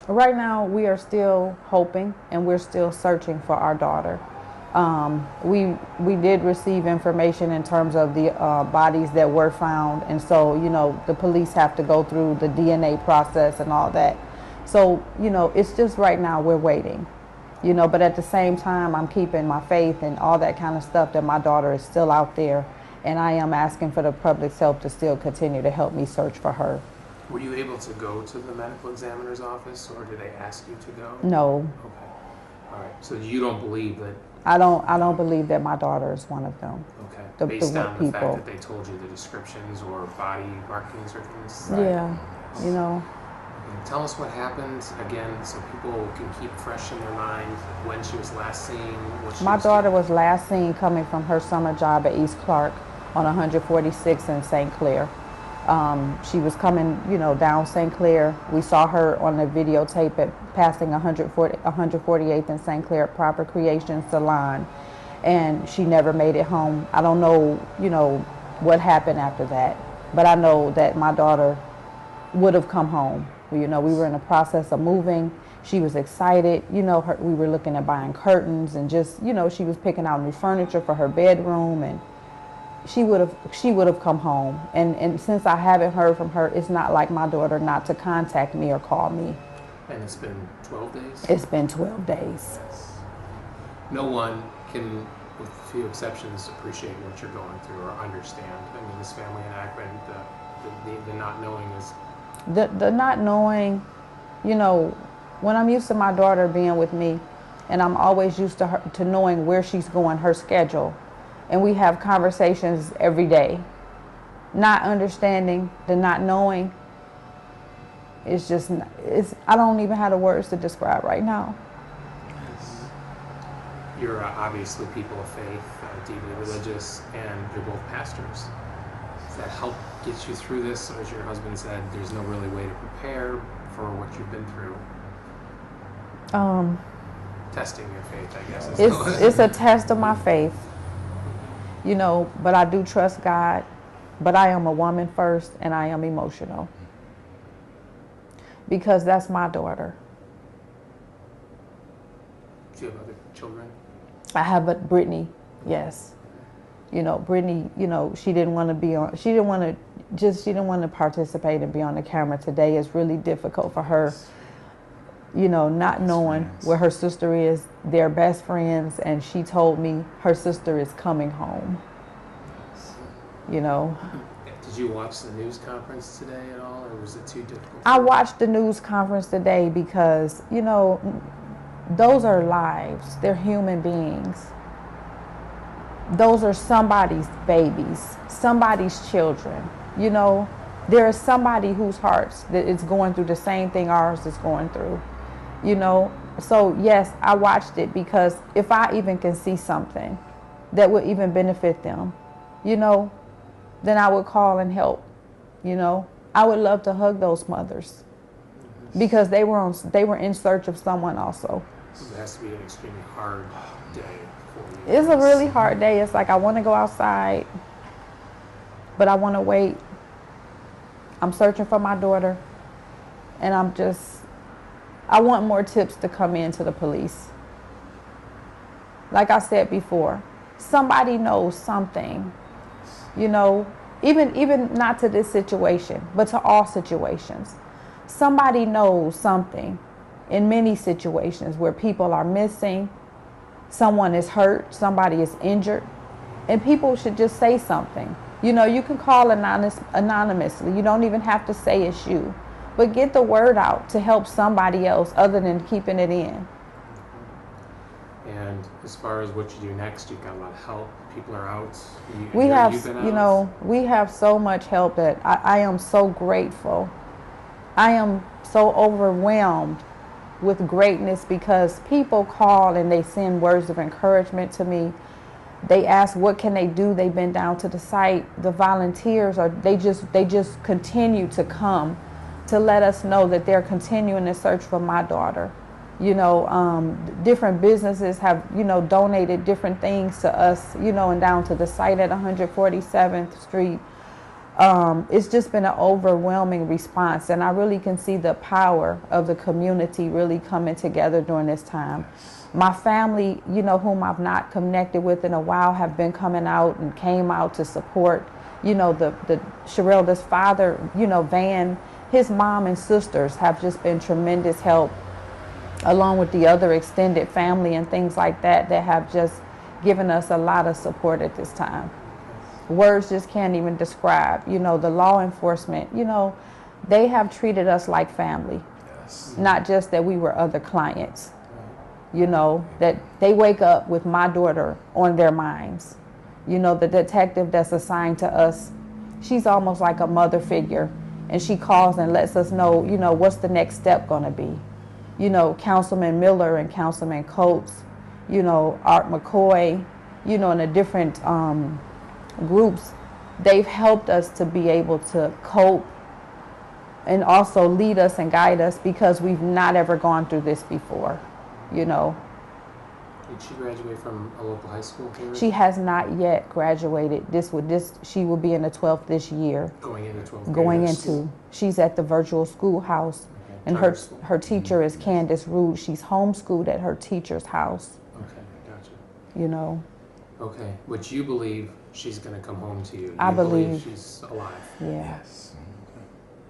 Right now, we are still hoping and we're still searching for our daughter. We did receive information in terms of the bodies that were found, and so the police have to go through the DNA process and all that. So it's just right now we're waiting. But at the same time, I'm keeping my faith and all that kind of stuff that my daughter is still out there, and I am asking for the public's help to still continue to help me search for her. Were you able to go to the medical examiner's office, or did they ask you to go? No. Okay. All right. So you don't believe that? I don't believe that my daughter is one of them. Okay. Based on the fact that they told you the descriptions or body markings or things? Right. Yeah. And tell us what happened again, so people can keep fresh in their mind when she was last seen. My daughter was last seen coming from her summer job at East Clark on 146 in St. Clair. She was coming, down St. Clair. We saw her on the videotape at passing 148th and St. Clair at Proper Creation Salon, and she never made it home. I don't know, what happened after that, but I know that my daughter would have come home. We were in the process of moving. She was excited. We were looking at buying curtains and just, she was picking out new furniture for her bedroom, and she would have come home. And since I haven't heard from her, it's not like my daughter not to contact me or call me. And it's been 12 days? It's been 12 days. Yes. No one can, with a few exceptions, appreciate what you're going through or understand. I mean, this family in Akron, the not knowing is... The not knowing, when I'm used to my daughter being with me, and I'm always used to her, to knowing where she's going, her schedule, and we have conversations every day. Not understanding, the not knowing, I don't even have the words to describe right now. Yes. You're obviously people of faith, deeply religious, and you're both pastors. Does that help get you through this? Or as your husband said, there's no really way to prepare for what you've been through? Testing your faith, I guess. It's a test of my faith. But I do trust God. But I am a woman first, and I am emotional. Because that's my daughter. Do you have other children? I have, but Brittany, yes. Brittany, she didn't want to participate and be on the camera today. It's really difficult for her, not knowing where her sister is. They're best friends, and she told me her sister is coming home. Did you watch the news conference today at all, or was it too difficult? I watched the news conference today because, those are lives. They're human beings. Those are somebody's babies, somebody's children. There is somebody whose hearts that is going through the same thing ours is going through. So yes, I watched it because if I even can see something that would even benefit them, then I would call and help. I would love to hug those mothers because they were in search of someone also. So it has to be an extremely hard day for you. It's a really hard day. It's like I want to go outside, but I want to wait. I'm searching for my daughter, and I want more tips to come into the police. Like I said before, somebody knows something, even not to this situation, but to all situations. Somebody knows something in many situations where people are missing, someone is hurt, somebody is injured, and people should just say something. You can call anonymously. You don't even have to say it's you, but get the word out to help somebody else other than keeping it in. And as far as what you do next, you've got a lot of help. People are out. We have so much help that I am so grateful. I am so overwhelmed with greatness because people call and they send words of encouragement to me. They ask what can they do. They've been down to the site. The volunteers they just continue to come to let us know that they're continuing to search for my daughter. Different businesses have, donated different things to us, and down to the site at 147th Street. It's just been an overwhelming response, and I really can see the power of the community really coming together during this time. My family, you know, whom I've not connected with in a while, have been coming out and came out to support, you know, the Shirellda's father, you know, Van, his mom and sisters have just been tremendous help, along with the other extended family and things like that have just given us a lot of support at this time. Words just can't even describe. You know, the law enforcement, you know, they have treated us like family. Yes. Not just that we were other clients. You know, that they wake up with my daughter on their minds. You know, the detective that's assigned to us, she's almost like a mother figure. And she calls and lets us know, you know, what's the next step going to be. You know, Councilman Miller and Councilman Coates, you know, Art McCoy, you know, and the different groups, they've helped us to be able to cope and also lead us and guide us, because we've not ever gone through this before, you know. Did she graduate from a local high school here? She has not yet graduated. She will be in the 12th this year. Going into 12th grade. She's at the virtual schoolhouse. Okay. And her teacher is Candace Rude. She's homeschooled at her teacher's house. Okay, gotcha. You know. Okay, but you believe she's going to come home to you. I believe she's alive. Yeah. Yes.